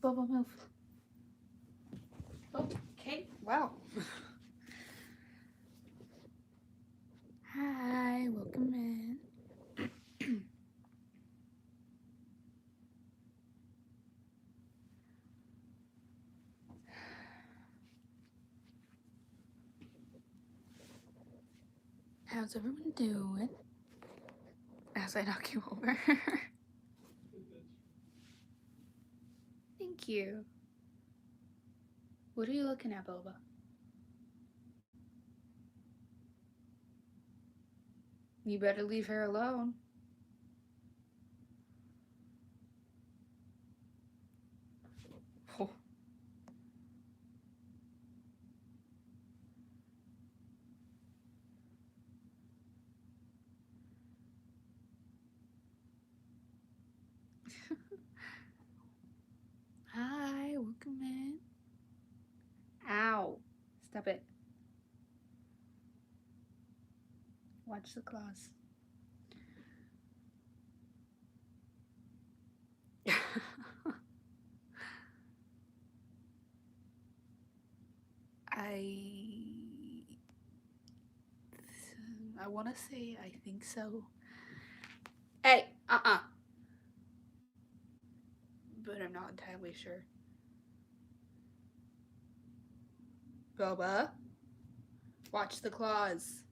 Bubble move. Okay, wow. Hi, welcome in. How's everyone doing? As I knock you over. Thank you. What are you looking at, Boba? You better leave her alone. Oh. Hi, welcome in. Ow. Stop it. Watch the claws. I want to say I think so. Hey, but I'm not entirely sure. Boba, watch the claws.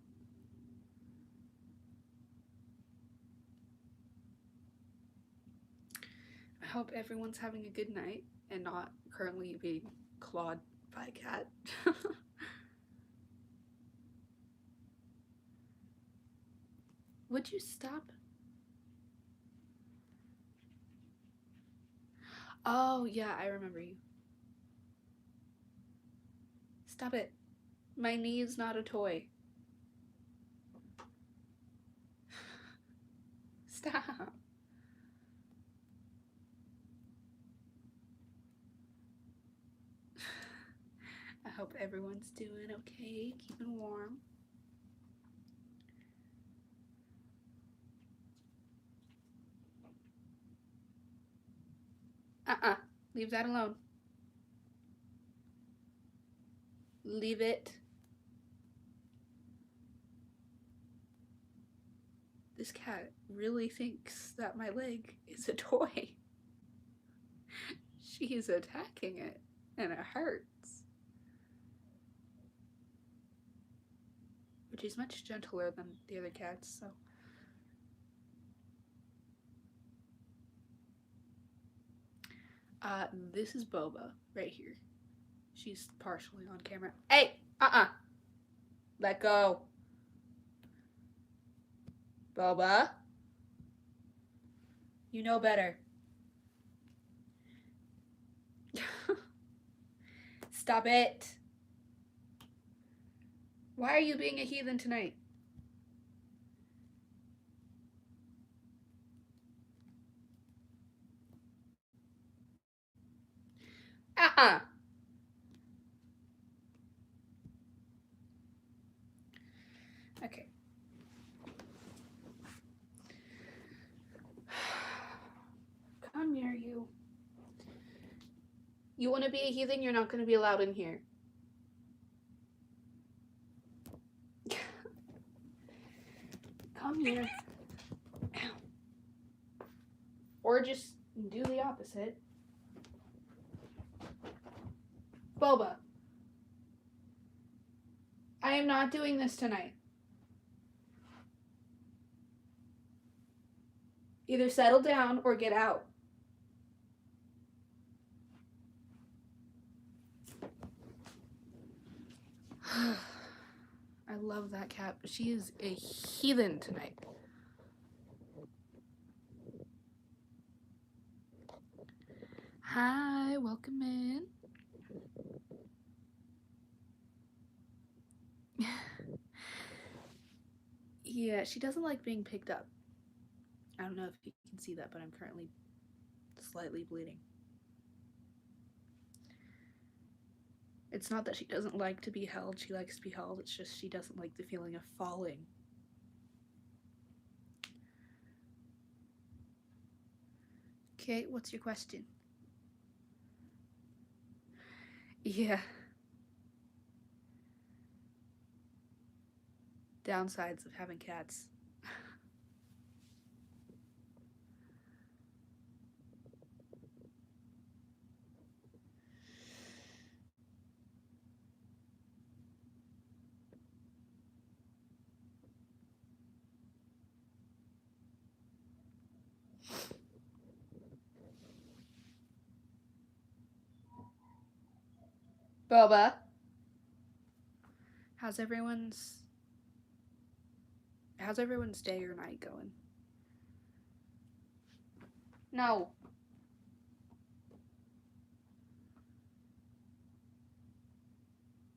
I hope everyone's having a good night and not currently being clawed by a cat. Would you stop? Oh, yeah, I remember you. Stop it. My knee is not a toy. Stop. I hope everyone's doing okay, keeping warm. Leave that alone. Leave it. This cat really thinks that my leg is a toy. She is attacking it, and it hurts. But she's much gentler than the other cats, so. This is Boba, right here. She's partially on camera. Hey! Let go. Boba? You know better. Stop it. Why are you being a heathen tonight? Okay. Come here, you. You want to be a heathen? You're not going to be allowed in here. Come here. Ow. Or just do the opposite. Boba. I am not doing this tonight. Either settle down or get out. I love that cat, but she is a heathen tonight. Hi, welcome in. Yeah, she doesn't like being picked up. I don't know if you can see that, but I'm currently slightly bleeding. It's not that she doesn't like to be held, she likes to be held, it's just she doesn't like the feeling of falling. Okay, what's your question? Yeah. Downsides of having cats. Boba. How's everyone's day or night going? No.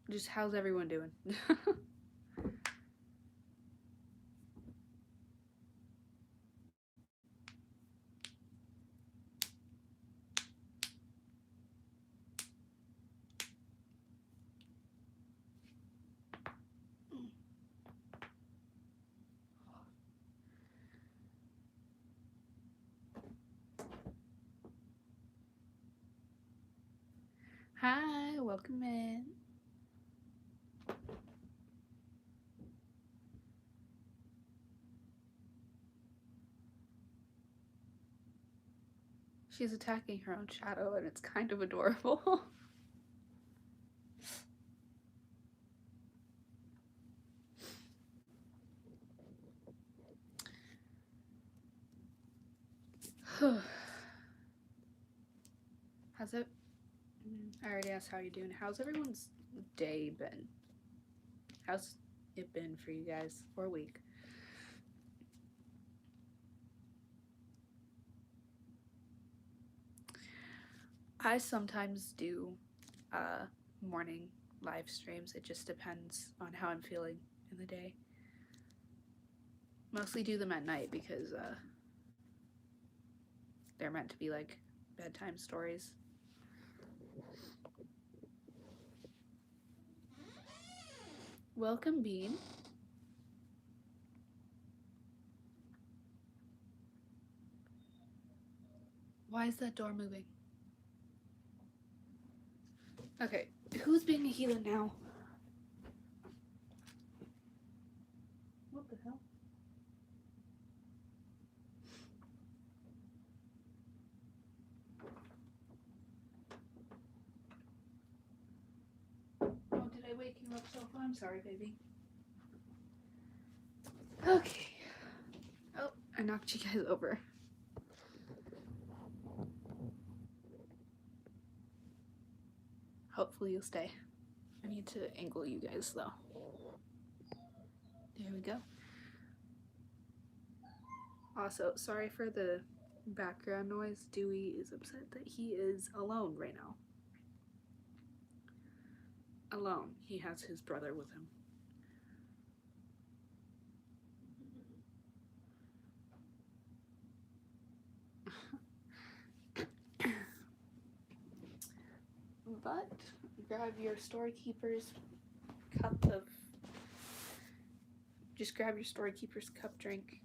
Just how's everyone doing? Hi, welcome in. She's attacking her own shadow and it's kind of adorable. How's it? I already asked how you're doing. How's everyone's day been? How's it been for you guys? Or week? I sometimes do morning live streams. It just depends on how I'm feeling in the day. Mostly do them at night because they're meant to be like bedtime stories. Welcome, Bean. Why is that door moving? Okay, who's being a heathen now? What the hell? Oh, did I wake you up, Sofa? I'm sorry, baby. Okay. Oh, I knocked you guys over. Hopefully you'll stay. I need to angle you guys though. There we go. Also, sorry for the background noise. Dewey is upset that he is alone right now. Alone. He has his brother with him. But grab your storekeeper's cup of. Just grab your storekeeper's cup drink.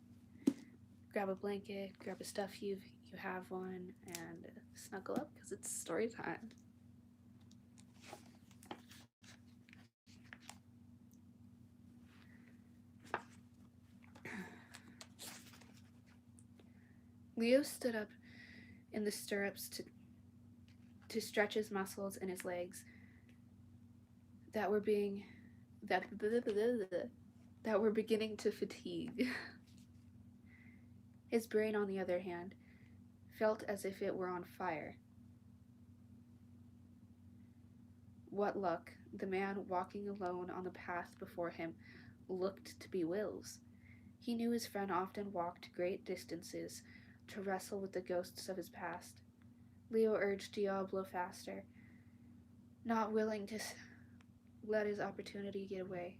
Grab a blanket. Grab a stuff you have on, and snuggle up because it's story time. Leo stood up in the stirrups to stretch his muscles in his legs that were beginning to fatigue. His brain, on the other hand, felt as if it were on fire. What luck! The man walking alone on the path before him looked to be Will's. He knew his friend often walked great distances to wrestle with the ghosts of his past. Leo urged Diablo faster, not willing to let his opportunity get away.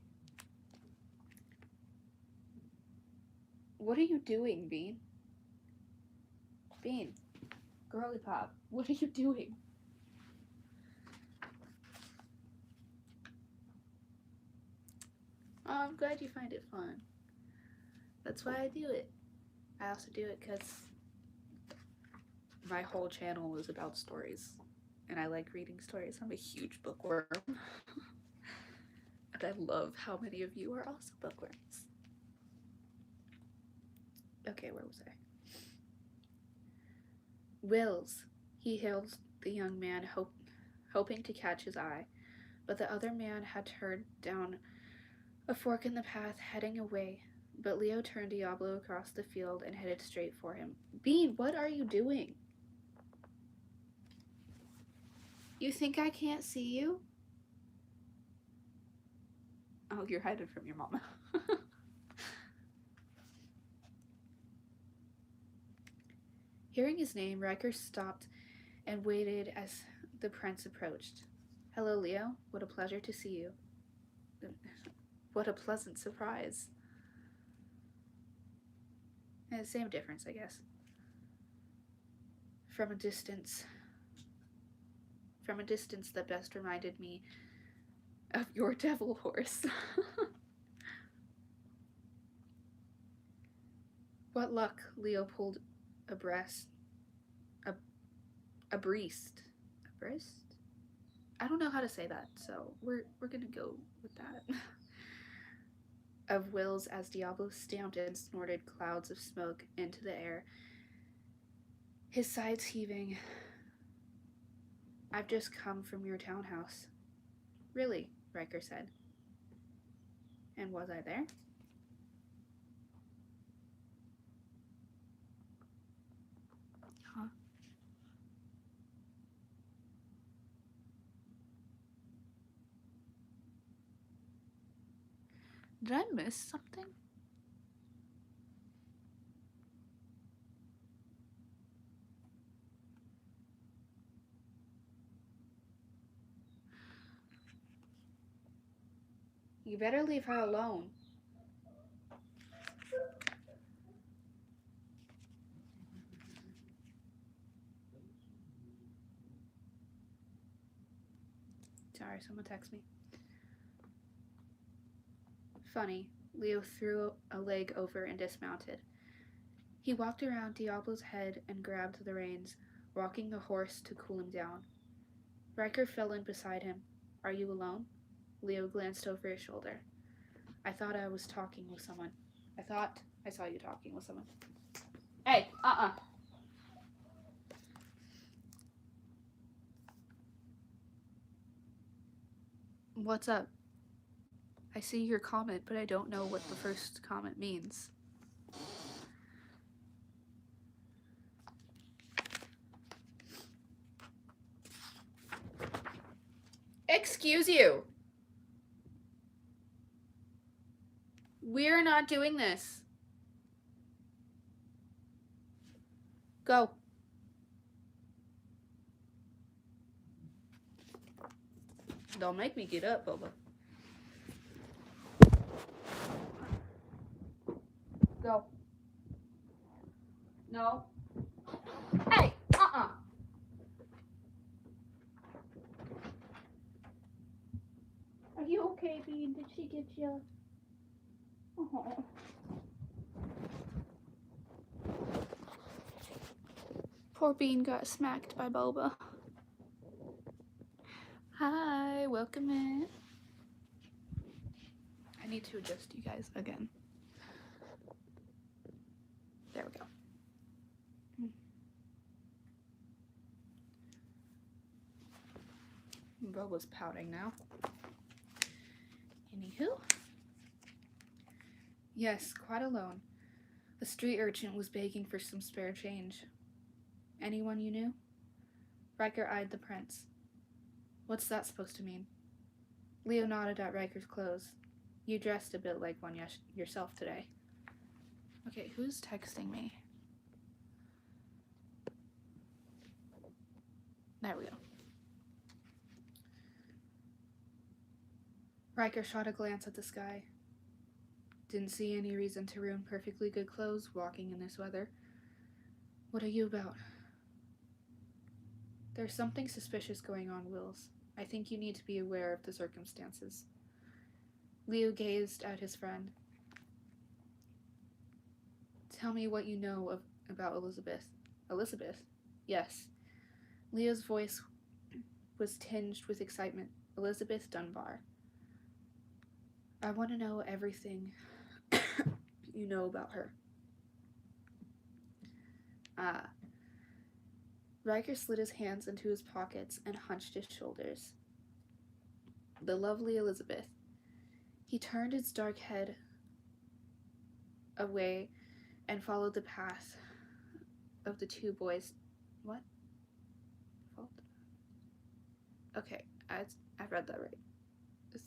What are you doing, Bean? Bean, girly pop, what are you doing? Oh, I'm glad you find it fun. That's why I do it. I also do it because my whole channel is about stories. and I like reading stories. I'm a huge bookworm. And I love how many of you are also bookworms. Okay, where was I? Wills, he hailed the young man, hoping to catch his eye, but the other man had turned down a fork in the path, heading away. But Leo turned Diablo across the field and headed straight for him. Bean, what are you doing? You think I can't see you? Oh, you're hiding from your mama. Hearing his name, Riker stopped and waited as the prince approached. Hello, Leo. What a pleasure to see you. What a pleasant surprise. Same difference, I guess. From a distance that best reminded me of your devil horse. What luck, Leo pulled abreast. A breast? I don't know how to say that, so we're gonna go with that. Of Will's as Diablo stamped and snorted clouds of smoke into the air, his sides heaving. I've just come from your townhouse. Really, Riker said. And was I there? Huh? Did I miss something? You better leave her alone. Sorry, someone text me. Funny, Leo threw a leg over and dismounted. He walked around Diablo's head and grabbed the reins, rocking the horse to cool him down. Riker fell in beside him. Are you alone? Leo glanced over his shoulder. I thought I was talking with someone. I thought I saw you talking with someone. Hey, What's up? I see your comment, but I don't know what the first comment means. Excuse you. We're not doing this. Go. Don't make me get up, Boba. Go. No. Hey, Are you okay, Bean? Did she get you? Oh. Poor Bean got smacked by Boba. Hi, welcome in. I need to adjust you guys again. There we go. Boba's pouting now. Anywho. Yes, quite alone. A street urchin was begging for some spare change. Anyone you knew? Riker eyed the prince. What's that supposed to mean? Leo nodded at Riker's clothes. You dressed a bit like one yourself today. Okay, who's texting me? There we go. Riker shot a glance at the sky. Didn't see any reason to ruin perfectly good clothes walking in this weather. What are you about? There's something suspicious going on, Wills. I think you need to be aware of the circumstances. Leo gazed at his friend. Tell me what you know about Elizabeth. Elizabeth? Yes. Leo's voice was tinged with excitement. Elizabeth Dunbar. I want to know everything you know about her. Ah. Riker slid his hands into his pockets and hunched his shoulders. The lovely Elizabeth. He turned his dark head away and followed the path of the two boys. What? Okay, I read that right.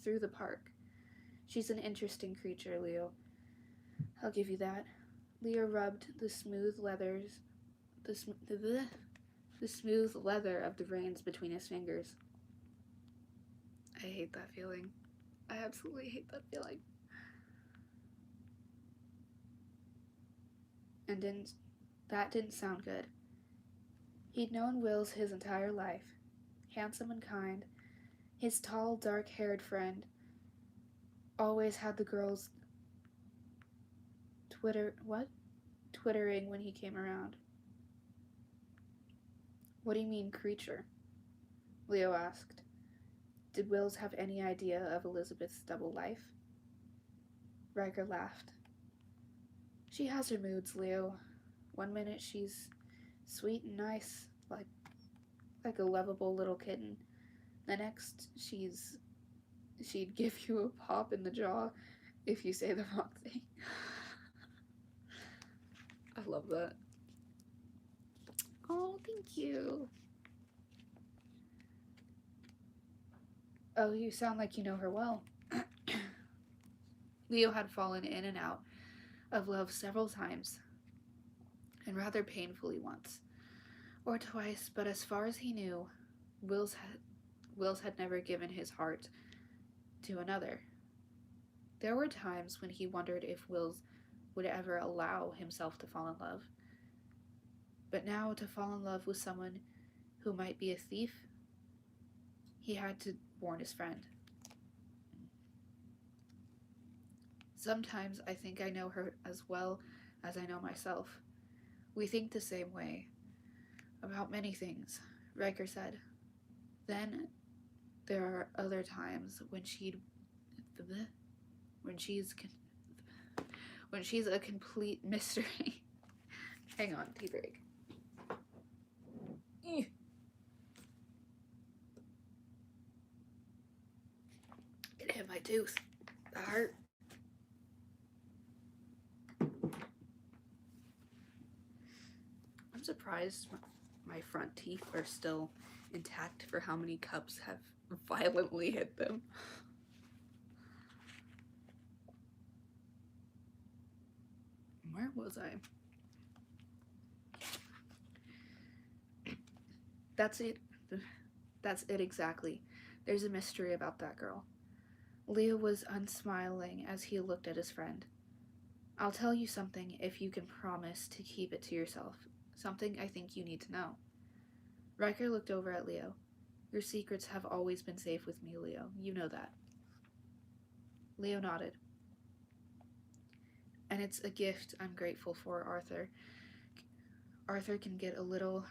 Through the park. She's an interesting creature, Leo. I'll give you that. Leo rubbed the smooth leathers, the smooth leather of the reins between his fingers. I hate that feeling. I absolutely hate that feeling. And that didn't sound good. He'd known Wills his entire life. Handsome and kind, his tall, dark-haired friend always had the girls twittering when he came around. What do you mean, creature? Leo asked. Did Wills have any idea of Elizabeth's double life? Riker laughed. She has her moods, Leo. One minute she's sweet and nice, like a lovable little kitten. The next she'd give you a pop in the jaw if you say the wrong thing. I love that. Oh, thank you. Oh, you sound like you know her well. Leo had fallen in and out of love several times, and rather painfully once. Or twice, but as far as he knew, Wills had never given his heart to another. There were times when he wondered if Wills would ever allow himself to fall in love. But now to fall in love with someone who might be a thief, he had to warn his friend. Sometimes I think I know her as well as I know myself. We think the same way about many things, Riker said. Then there are other times when she's a complete mystery. Hang on, tea break. It hit my tooth. That hurt. I'm surprised my front teeth are still intact for how many cups have violently hit them. Where was I? That's it. That's it exactly. There's a mystery about that girl. Leo was unsmiling as he looked at his friend. I'll tell you something if you can promise to keep it to yourself. Something I think you need to know. Riker looked over at Leo. Your secrets have always been safe with me, Leo. You know that. Leo nodded. And it's a gift I'm grateful for, Arthur. Arthur can get a little...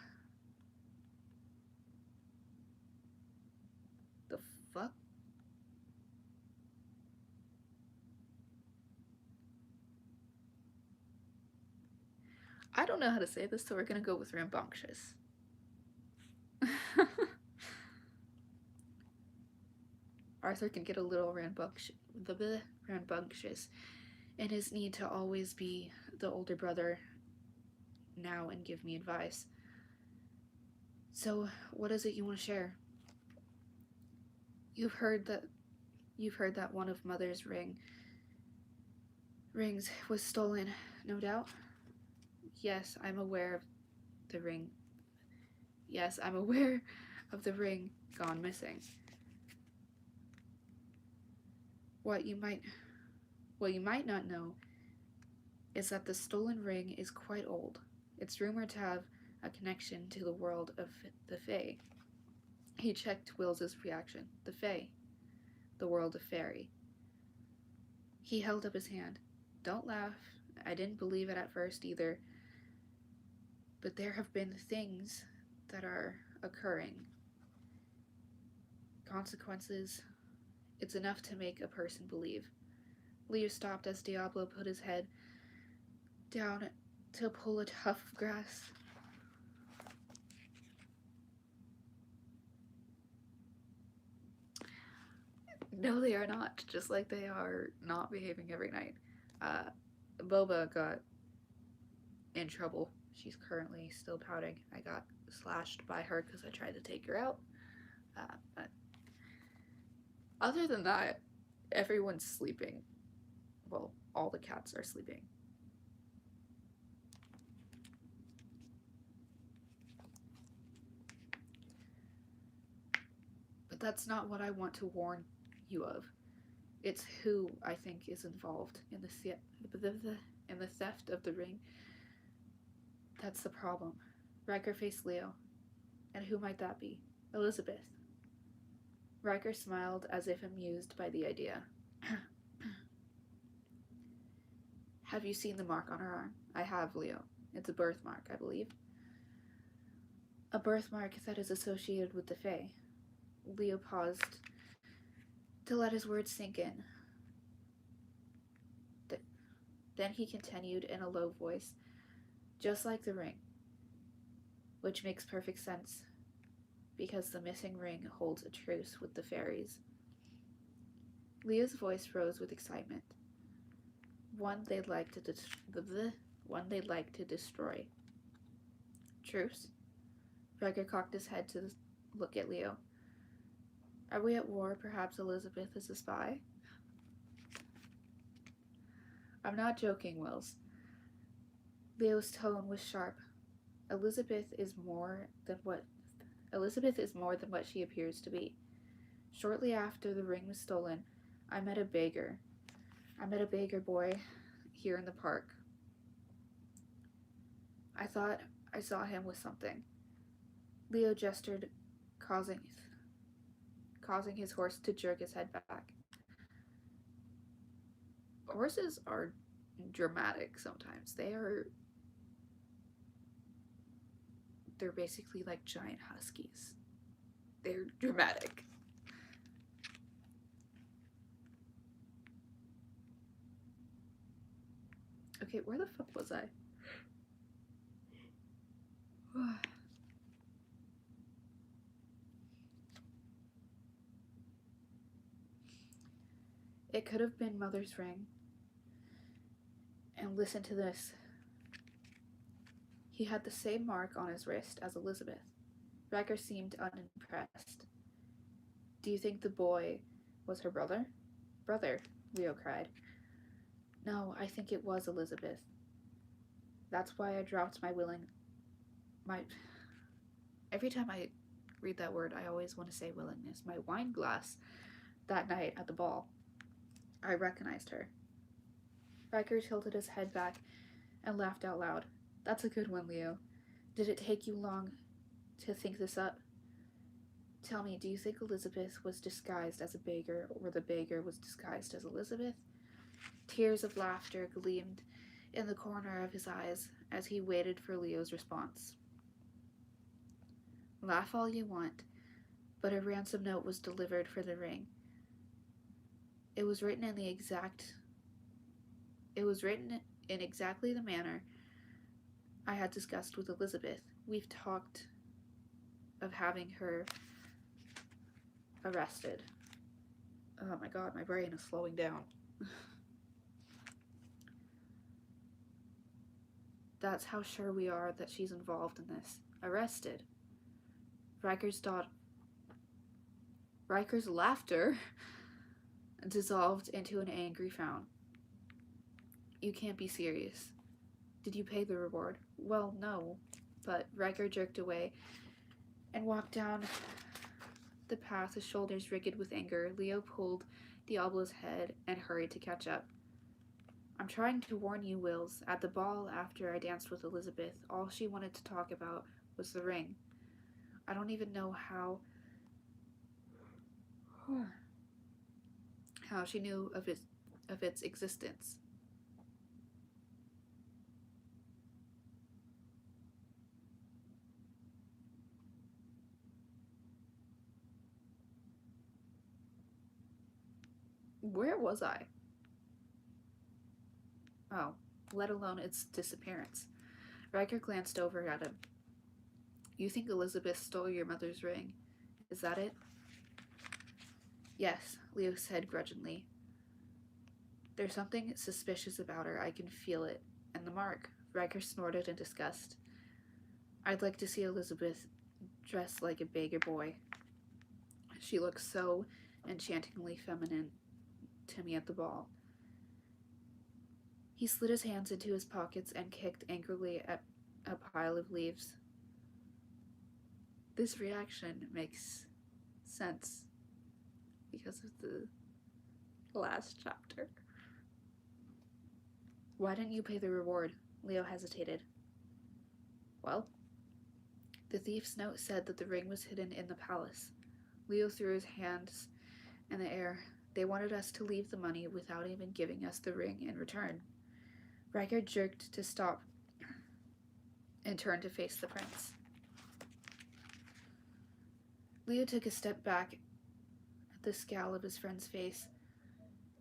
The fuck? I don't know how to say this, so we're gonna go with rambunctious. Arthur can get a little rambunctious in his need to always be the older brother now and give me advice. So, what is it you want to share? You've heard that one of Mother's rings was stolen, no doubt? Yes, I'm aware of the ring. Yes, I'm aware of the ring gone missing. What you might not know is that the stolen ring is quite old. It's rumored to have a connection to the world of the Fae. He checked Will's reaction. The Fae. The world of fairy. He held up his hand. Don't laugh. I didn't believe it at first either. But there have been things that are occurring. consequences, it's enough to make a person believe. Leo stopped as Diablo put his head down to pull a tuft of grass. No, they are not, just like they are not behaving every night. Uh, Boba got in trouble. She's currently still pouting. I got slashed by her because I tried to take her out. But other than that, everyone's sleeping. Well, all the cats are sleeping. But that's not what I want to warn you of. It's who I think is involved in the theft of the ring. That's the problem. Riker faced Leo. And who might that be? Elizabeth. Riker smiled as if amused by the idea. Have you seen the mark on her arm? I have, Leo. It's a birthmark, I believe. A birthmark that is associated with the Fae. Leo paused to let his words sink in. Then he continued in a low voice, just like the ring, which makes perfect sense, because the missing ring holds a truce with the fairies. Leo's voice rose with excitement. One they'd like to destroy. Truce? Riker cocked his head to look at Leo. Are we at war? Perhaps Elizabeth is a spy? I'm not joking, Wills. Leo's tone was sharp. Elizabeth is more than what she appears to be. Shortly after the ring was stolen, I met a beggar boy here in the park. I thought I saw him with something. Leo gestured, causing his horse to jerk his head back. Horses are dramatic sometimes. They're basically like giant huskies. They're dramatic. Okay, where the fuck was I? It could have been Mother's ring. And listen to this. He had the same mark on his wrist as Elizabeth. Riker seemed unimpressed. Do you think the boy was her brother? Brother, Leo cried. No, I think it was Elizabeth. That's why I dropped every time I read that word, I always want to say willingness. My wine glass that night at the ball. I recognized her. Riker tilted his head back and laughed out loud. That's a good one, Leo. Did it take you long to think this up? Tell me, do you think Elizabeth was disguised as a beggar, or the beggar was disguised as Elizabeth? Tears of laughter gleamed in the corner of his eyes as he waited for Leo's response. Laugh all you want, but a ransom note was delivered for the ring. It was written in exactly the manner I had discussed with Elizabeth. We've talked of having her arrested. Oh my god, my brain is slowing down. That's how sure we are that she's involved in this. Arrested. Riker's laughter dissolved into an angry frown. You can't be serious. Did you pay the reward? Well, no. But Riker jerked away and walked down the path, his shoulders rigid with anger. Leo pulled Diablo's head and hurried to catch up. I'm trying to warn you, Wills. At the ball after I danced with Elizabeth, all she wanted to talk about was the ring. I don't even know how she knew of its existence. Where was I? Oh, let alone its disappearance. Riker glanced over at him. You think Elizabeth stole your mother's ring? Is that it? Yes, Leo said grudgingly. There's something suspicious about her. I can feel it. And the mark. Riker snorted in disgust. I'd like to see Elizabeth dressed like a beggar boy. She looks so enchantingly feminine to me at the ball. He slid his hands into his pockets and kicked angrily at a pile of leaves. This reaction makes sense because of the last chapter. Why didn't you pay the reward? Leo hesitated. Well, the thief's note said that the ring was hidden in the palace. Leo threw his hands in the air. They wanted us to leave the money without even giving us the ring in return. Riker jerked to stop and turned to face the prince. Leo took a step back at the scowl of his friend's face.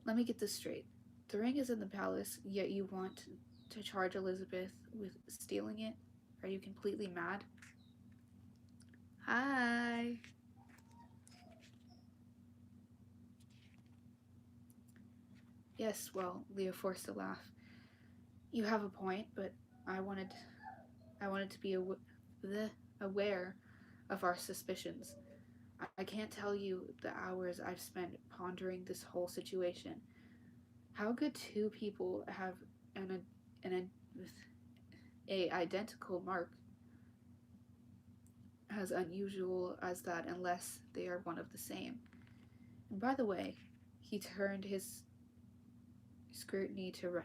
Let me get this straight. The ring is in the palace, yet you want to charge Elizabeth with stealing it? Are you completely mad? Hi. Yes, well, Leo forced a laugh. You have a point, but I wanted to be aware of our suspicions. I can't tell you the hours I've spent pondering this whole situation. How could two people have an identical mark as unusual as that unless they are one of the same? And by the way, he turned his scrutiny to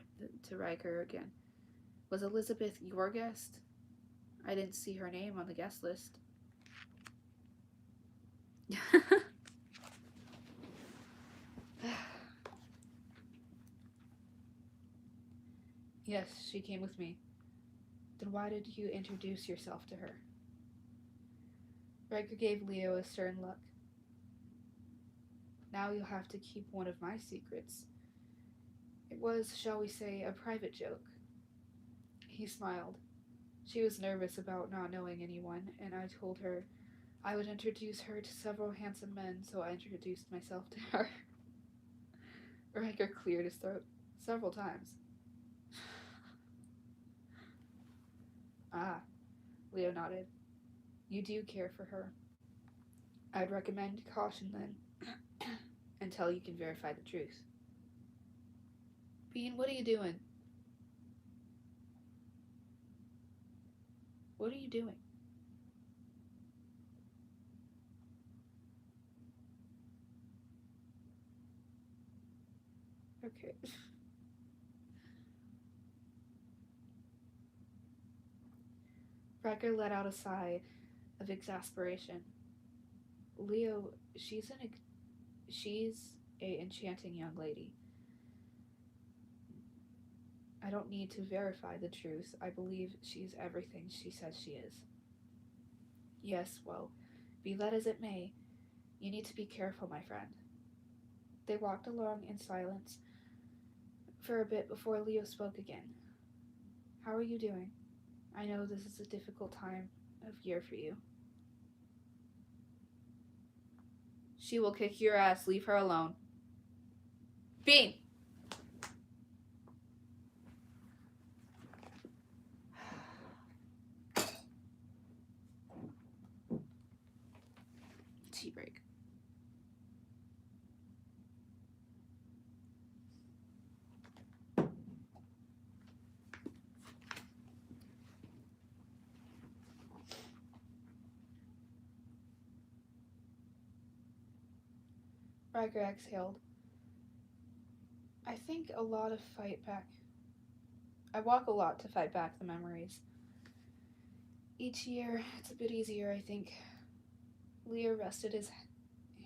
Riker again. Was Elizabeth your guest? I didn't see her name on the guest list. Yes, she came with me. Then why did you introduce yourself to her? Riker gave Leo a stern look. Now you'll have to keep one of my secrets. It was, shall we say, a private joke. He smiled. She was nervous about not knowing anyone, and I told her I would introduce her to several handsome men, so I introduced myself to her. Riker cleared his throat several times. Ah, Leo nodded. You do care for her. I'd recommend caution then, until you can verify the truth. Bean, what are you doing? What are you doing? Okay. Riker let out a sigh of exasperation. Leo, she's a enchanting young lady. I don't need to verify the truth. I believe she's everything she says she is. Yes, well, be that as it may, you need to be careful, my friend. They walked along in silence for a bit before Leo spoke again. How are you doing? I know this is a difficult time of year for you. She will kick your ass. Leave her alone. Bean! Tea break. Riker exhaled. I think a lot of fight back. I walk a lot to fight back the memories. Each year, it's a bit easier, I think. Leo rested his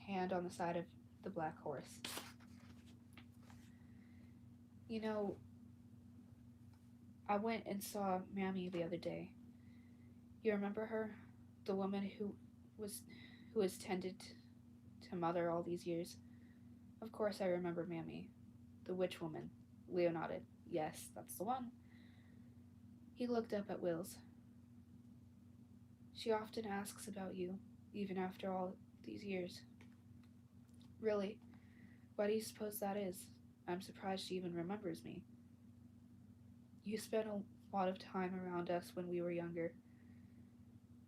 hand on the side of the black horse. You know, I went and saw Mammy the other day. You remember her? The woman who was tended to Mother all these years? Of course I remember Mammy, the witch woman. Leo nodded. Yes, that's the one. He looked up at Wills. She often asks about you, even after all these years. Really? Why do you suppose that is? I'm surprised she even remembers me. You spent a lot of time around us when we were younger.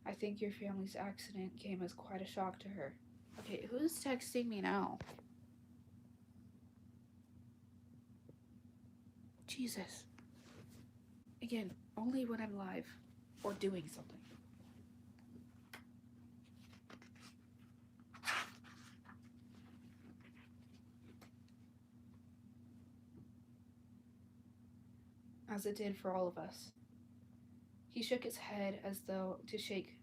I think your family's accident came as quite a shock to her. Okay, who's texting me now? Jesus. Again, only when I'm live or doing something. As it did for all of us. He shook his head as though to shake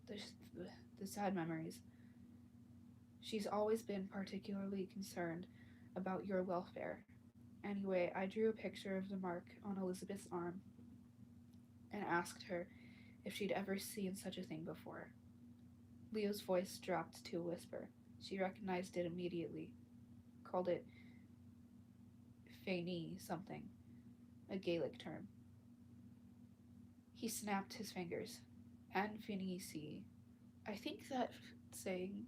the, the sad memories. She's always been particularly concerned about your welfare. Anyway, I drew a picture of the mark on Elizabeth's arm and asked her if she'd ever seen such a thing before. Leo's voice dropped to a whisper. She recognized it immediately, called it Faini something, a Gaelic term. He snapped his fingers. Anfinisi. I think that saying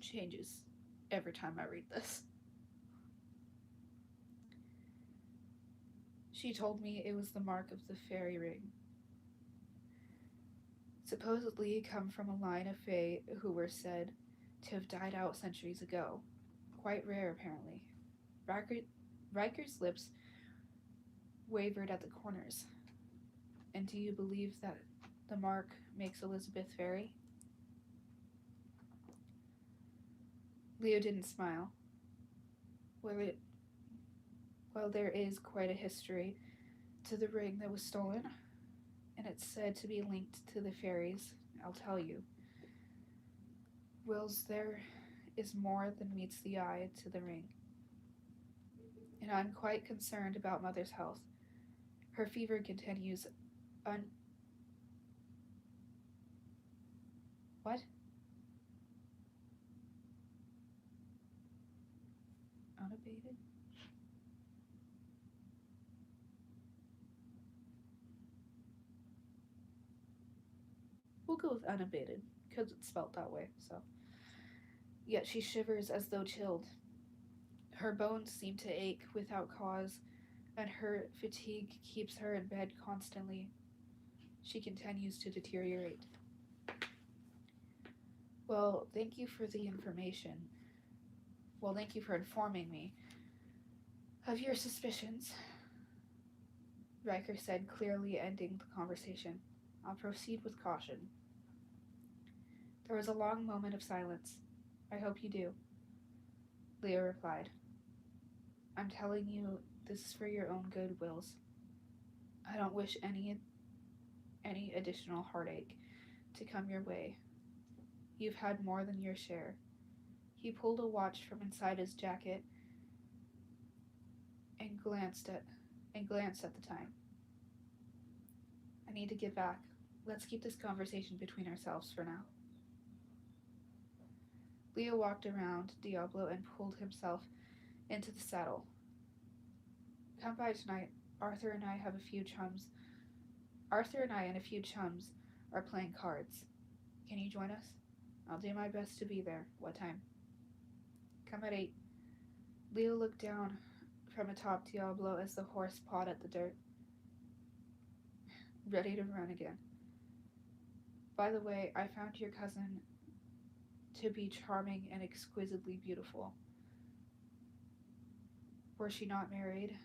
changes every time I read this. She told me it was the mark of the fairy ring. Supposedly come from a line of fae who were said to have died out centuries ago. Quite rare, apparently. Riker's lips wavered at the corners. And do you believe that the mark makes Elizabeth fairy? Leo didn't smile. Well, there is quite a history to the ring that was stolen, and it's said to be linked to the fairies, I'll tell you. Wills, there is more than meets the eye to the ring. And I'm quite concerned about Mother's health. Her fever continues What? Unabated? We'll go with unabated, because it's spelt that way, so. Yet she shivers as though chilled. Her bones seem to ache without cause, and her fatigue keeps her in bed constantly. She continues to deteriorate. Well, thank you for the information. Well, thank you for informing me of your suspicions, Riker said, clearly ending the conversation. I'll proceed with caution. There was a long moment of silence. I hope you do, Leo replied. I'm telling you this is for your own good, Wills. I don't wish any additional heartache to come your way. You've had more than your share. He pulled a watch from inside his jacket and glanced at the time. I need to get back. Let's keep this conversation between ourselves for now. Leo walked around Diablo and pulled himself into the saddle. Come by tonight. Arthur and I and a few chums are playing cards. Can you join us? I'll do my best to be there. What time? Come at 8. Leo looked down from atop Diablo as the horse pawed at the dirt, ready to run again. By the way, I found your cousin to be charming and exquisitely beautiful. Were she not married,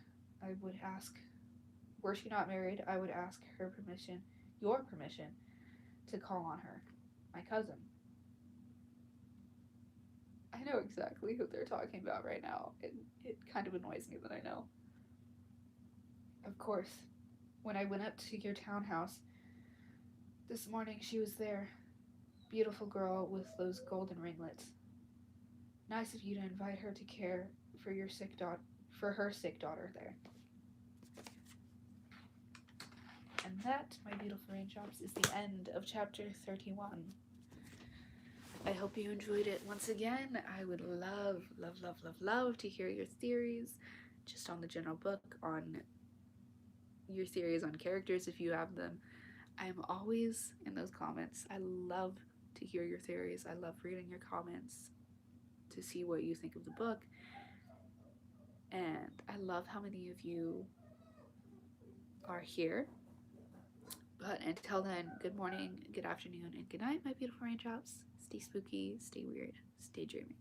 I would ask her permission, your permission, to call on her. My cousin. I know exactly who they're talking about right now. It kind of annoys me that I know. Of course, when I went up to your townhouse this morning, she was there. Beautiful girl with those golden ringlets. Nice of you to invite her to care for her sick daughter there. And that, my beautiful raindrops, is the end of chapter 31. I hope you enjoyed it. Once again, I would love, love, love, love, love to hear your theories just on the general book, on your theories on characters if you have them. I'm always in those comments. I love to hear your theories. I love reading your comments to see what you think of the book. And I love how many of you are here. But until then, good morning, good afternoon, and good night, my beautiful raindrops. Stay spooky, stay weird, stay dreamy.